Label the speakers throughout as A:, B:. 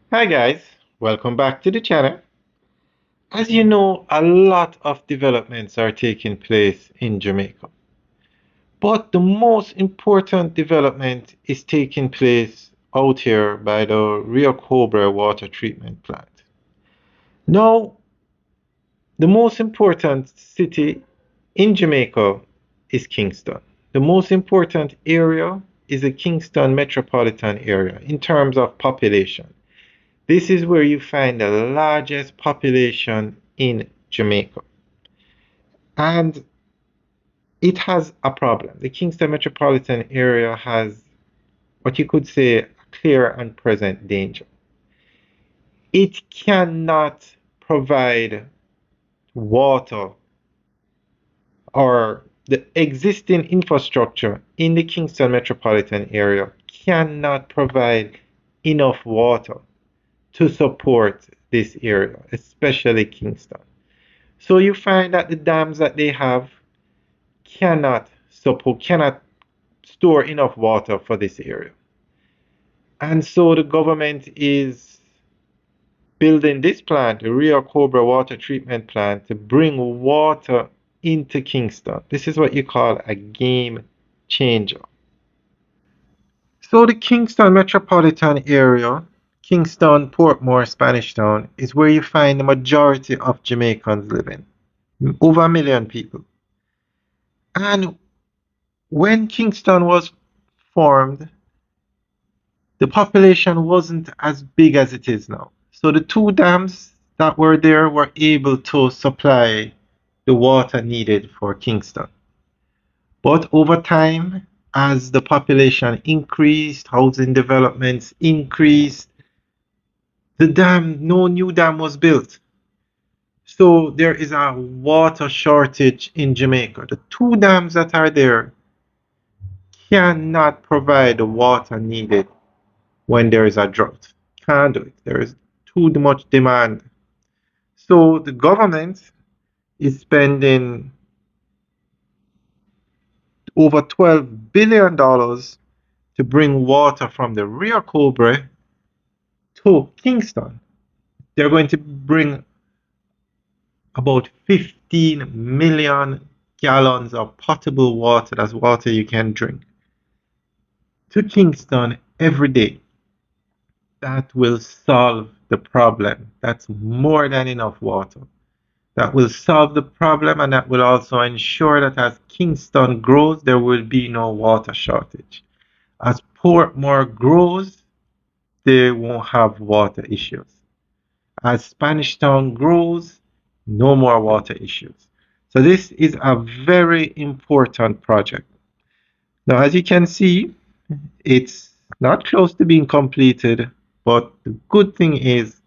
A: Hi guys, welcome back to the channel. As you know, a lot of developments are taking place in Jamaica. But the most important development is taking place out here by the Rio Cobra water treatment plant. Now, the most important city in Jamaica is Kingston. The most important area is the Kingston metropolitan area in terms of population. This is where you find the largest population in Jamaica. And it has a problem. The Kingston metropolitan area has what you could say a clear and present danger. It cannot provide water or the existing infrastructure in the Kingston metropolitan area cannot provide enough water to support this area, especially Kingston. So you find that the dams that they have cannot store enough water for this area. And so the government is building this plant, the Rio Cobra water treatment plant, to bring water into Kingston. This is what you call a game changer. So the Kingston metropolitan area, Kingston, Portmore, Spanish Town, is where you find the majority of Jamaicans living, over 1 million people. And when Kingston was formed, the population wasn't as big as it is now. So the two dams that were there were able to supply the water needed for Kingston. But over time, as the population increased, housing developments increased, no new dam was built. So there is a water shortage in Jamaica. The two dams that are there cannot provide the water needed when there is a drought. Can't do it. There is too much demand. So the government is spending over $12 billion to bring water from the Rio Cobra to Kingston. They're going to bring about 15 million gallons of potable water, that's water you can drink, to Kingston every day. That will solve the problem. That's more than enough water. That will solve the problem, and that will also ensure that as Kingston grows, there will be no water shortage. As Portmore grows, they won't have water issues. As Spanish Town grows, no more water issues. So this is a very important project. Now, as you can see, it's not close to being completed, but the good thing is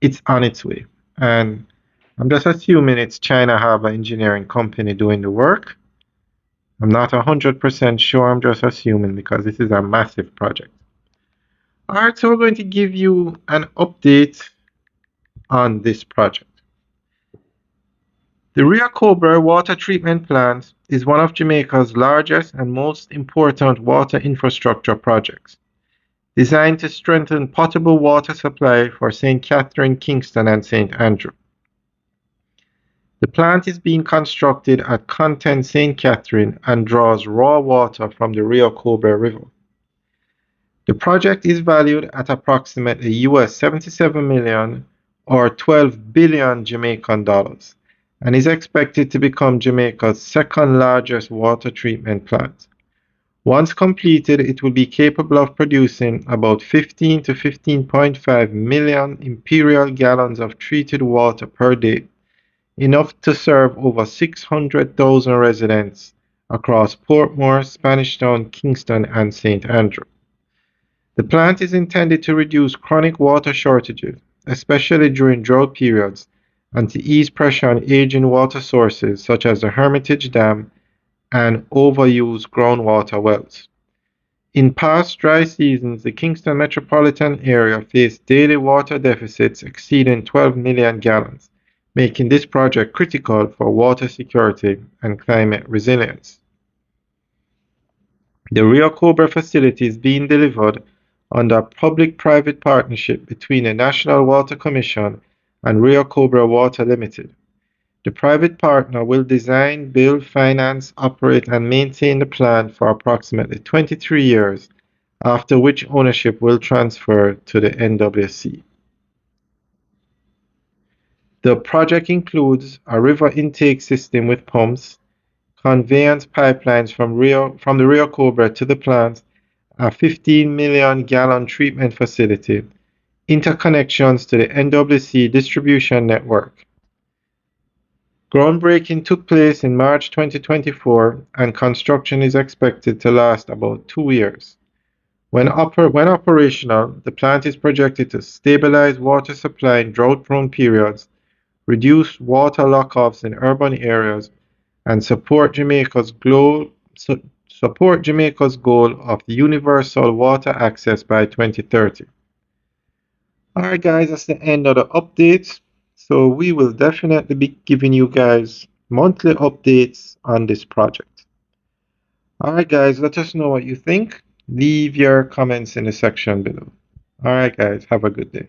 A: it's on its way. And I'm just assuming it's China Harbour Engineering Company doing the work. I'm not 100% sure, I'm just assuming because this is a massive project. Alright, so we're going to give you an update on this project. The Rio Cobra water treatment plant is one of Jamaica's largest and most important water infrastructure projects, designed to strengthen potable water supply for St. Catherine, Kingston, and St. Andrew. The plant is being constructed at Content St. Catherine and draws raw water from the Rio Cobra River. The project is valued at approximately US 77 million or 12 billion Jamaican dollars and is expected to become Jamaica's second largest water treatment plant. Once completed, it will be capable of producing about 15 to 15.5 million imperial gallons of treated water per day, enough to serve over 600,000 residents across Portmore, Spanish Town, Kingston, and St. Andrew. The plant is intended to reduce chronic water shortages, especially during drought periods, and to ease pressure on aging water sources such as the Hermitage Dam and overused groundwater wells. In past dry seasons, the Kingston metropolitan area faced daily water deficits exceeding 12 million gallons, making this project critical for water security and climate resilience. The Rio Cobra facility is being delivered under a public-private partnership between the National Water Commission and Rio Cobra Water Limited. The private partner will design, build, finance, operate, and maintain the plant for approximately 23 years, after which ownership will transfer to the NWC. The project includes a river intake system with pumps, conveyance pipelines from the Rio Cobra to the plant, a 15 million gallon treatment facility, interconnections to the NWC distribution network. Groundbreaking took place in March 2024 and construction is expected to last about 2 years. When operational, the plant is projected to stabilize water supply in drought-prone periods, reduce water lock-offs in urban areas, and support Jamaica's goal of universal water access by 2030. Alright guys, that's the end of the updates. So we will definitely be giving you guys monthly updates on this project. Alright guys, let us know what you think. Leave your comments in the section below. Alright guys, have a good day.